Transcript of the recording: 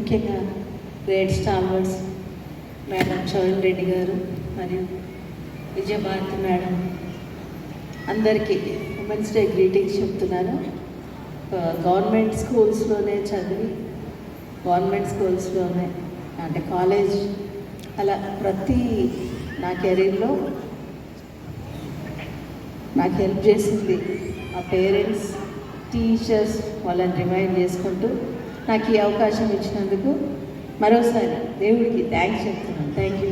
ముఖ్యంగా great stalwarts madam Chowdary Reddy గారు మరియు విజయభారతి మేడం అందరికీ ఉమెన్స్ డే గ్రీటింగ్స్ చెప్తున్నాను. గవర్నమెంట్ స్కూల్స్లోనే చదివి గవర్నమెంట్ స్కూల్స్లోనే అంటే కాలేజ్ అలా ప్రతి నా కెరీర్లో నాకు హెల్ప్ చేసింది మా పేరెంట్స్, టీచర్స్. వాళ్ళని రిమైండ్ చేసుకుంటూ నాకు ఈ అవకాశం ఇచ్చినందుకు మరోసారి దేవుడికి థ్యాంక్స్ చెప్తున్నాను. Thank you.